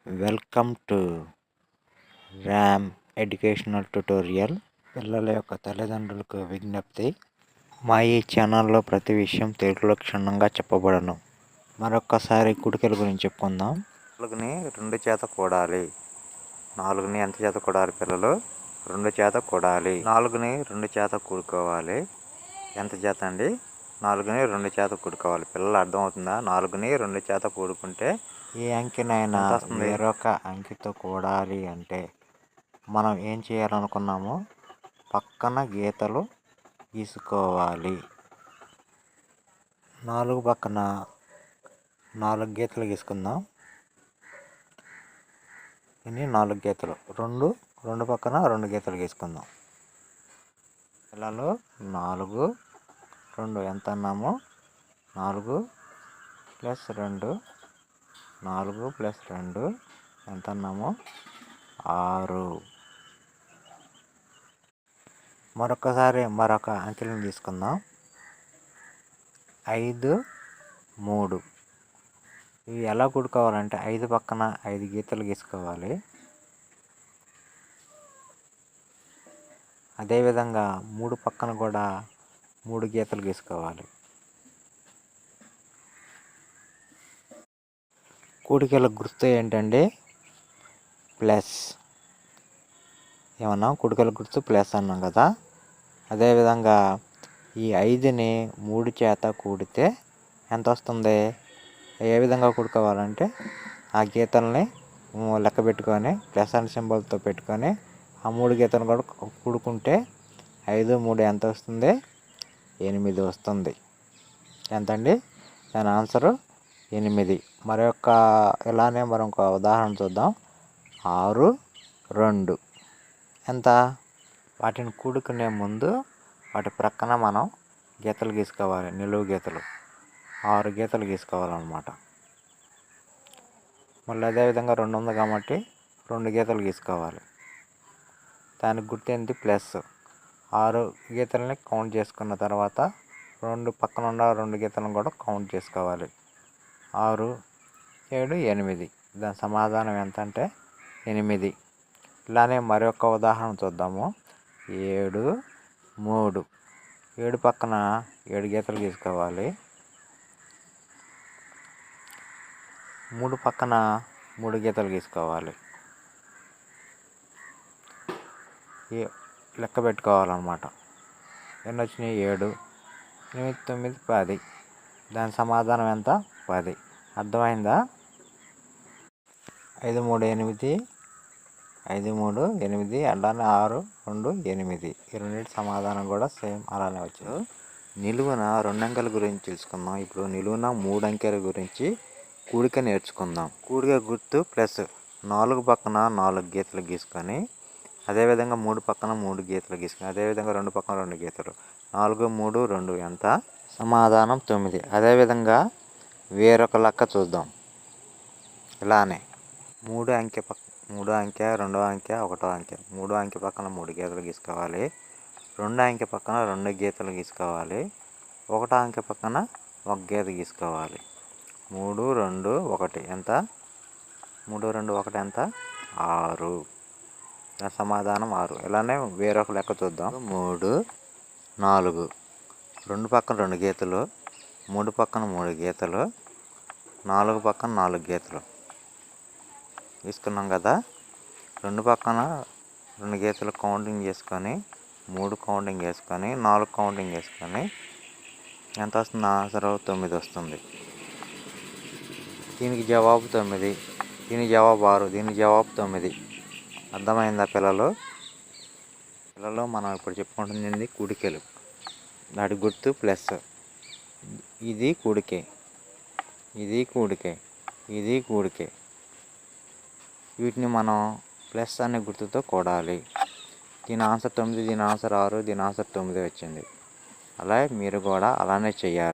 Welcome to RAM educational tutorial. పిల్లల యొక్క తల్లిదండ్రులకు విజ్ఞప్తి, మా ఈ ఛానల్లో ప్రతి విషయం తెలుగులో క్షుణ్ణంగా చెప్పబడను. మరొక్కసారి కుడికల గురించి చెప్పుకుందాం. 4ని 2 చేత కూడాలి. 4ని ఎంత చేత కూడాలి పిల్లలు? 2 చేత కూడాలి. 4ని 2 చేత కూడుకోవాలి. ఎంత చేత అండి? 4ని 2 చేత కూడుకోవాలి. పిల్లలు అర్థమవుతుందా? 4ని 2 చేత కూడుకుంటే ఏ అంకెనైనా వేరొక అంకెతో కూడాలి అంటే మనం ఏం చేయాలనుకున్నామో పక్కన గీతలు గీసుకోవాలి. 4 పక్కన 4 గీతలు గీసుకుందాం. ఇన్ని 4 గీతలు. 2 పక్కన 2 గీతలు గీసుకుందాం. పిల్లలు 4 2 ఎంత అన్నాము? 4 + 2 4 + 2 ఎంత అన్నాము? 6. మరొక అంకెలను తీసుకుందాం. 5 3. ఇవి ఎలా కూడుకోవాలంటే 5 పక్కన 5 గీతలు గీసుకోవాలి. అదేవిధంగా 3 పక్కన కూడా 3 గీతలు గీసుకోవాలి. కూడికల గుర్తు ఏంటంటే ప్లస్. ఏమన్నా కూడికల గుర్తు ప్లస్ అన్నాం కదా. అదేవిధంగా ఈ 5ని 3 చేత కూడితే ఎంత వస్తుంది? ఏ విధంగా కూడుకోవాలంటే ఆ గీతల్ని లెక్క పెట్టుకొని ప్లస్ అనే సింబల్తో పెట్టుకొని ఆ 3 గీతలు కూడా కూడుకుంటే 5 3 ఎంత వస్తుంది? 8 వస్తుంది. ఎంతండి? దాని ఆన్సరు 8. ఇలానే మరొక ఉదాహరణ చూద్దాం. 6 2 ఎంత? వాటిని కూడుకునే ముందు వాటి ప్రక్కన మనం గీతలు గీసుకోవాలి. నిలువు గీతలు 6 గీతలు గీసుకోవాలన్నమాట. మళ్ళీ అదేవిధంగా 2 ఉంది కాబట్టి 2 గీతలు గీసుకోవాలి. దానికి గుర్తు ఏంటి? ప్లస్. 6 గీతలని కౌంట్ చేసుకున్న తర్వాత 2 పక్కన ఉన్న 2 గీతలను కూడా కౌంట్ చేసుకోవాలి. 6 7 8. దాని సమాధానం ఎంత అంటే 8. ఇలానే మరొక ఉదాహరణ చూద్దాము. 7 3. 7 పక్కన 7 గీతలు గీసుకోవాలి. 3 పక్కన 3 గీతలు గీసుకోవాలి. లెక్క పెట్టుకోవాలన్నమాట. ఎన్ని వచ్చినాయి? 7 8 9 10. దాని సమాధానం ఎంత? 10. అర్థమైందా? 5 3 8. 5 3 8. అలానే 6 2 8. ఈ రెండింటి సమాధానం కూడా సేమ్ అలానే వచ్చింది. నిలువున 2 అంకెల గురించి తెలుసుకుందాం. ఇప్పుడు నిలువున 3 అంకెల గురించి కూడిక నేర్చుకుందాం. కూడిక గుర్తు ప్లస్. 4 పక్కన 4 గీతలు గీసుకొని అదేవిధంగా 3 పక్కన 3 గీతలు గీసుకొని అదేవిధంగా 2 పక్కన 2 గీతలు 4 3 2 ఎంత? సమాధానం 9. అదేవిధంగా వేరొక లెక్క చూద్దాం. ఇలానే 3 అంకె 2 అంకె 1 అంకె 3 అంకె పక్కన 3 గీతలు గీసుకోవాలి. 2 అంకె పక్కన 2 గీతలు గీసుకోవాలి. 1 అంకె పక్కన 1 గీత గీసుకోవాలి. 3 2 1 ఎంత? 3 2 1 ఎంత? 6. సమాధానం 6. ఇలానే వేరొక లెక్క చూద్దాం. 3 4. 2 పక్కన 2 గీతలు 3 పక్కన 3 గీతలు 4 పక్కన 4 గీతలు తీసుకున్నాం కదా. 2 పక్కన 2 గీతలు కౌంటింగ్ చేసుకొని 3 కౌంటింగ్ చేసుకొని 4 కౌంటింగ్ చేసుకొని ఎంత వస్తుంది? ఆన్సర్ 9 వస్తుంది. దీనికి జవాబు 9. దీని జవాబు 6. దీని జవాబు 9. అర్థమైందా పిల్లలు? మనం ఇప్పుడు చెప్పుకుంటుంది కూడికలు. దాటి గుర్తు ప్లస్. ఇది కూడికే, ఇది కూడికే, ఇది కూడికే. వీటిని మనం ప్లస్ అనే గుర్తుతో కూడాలి. దీని ఆన్సర్ 9, దీని ఆన్సర్ 6, దీని ఆన్సర్ 9 వచ్చింది. అలాగే మీరు కూడా అలానే చేయాలి.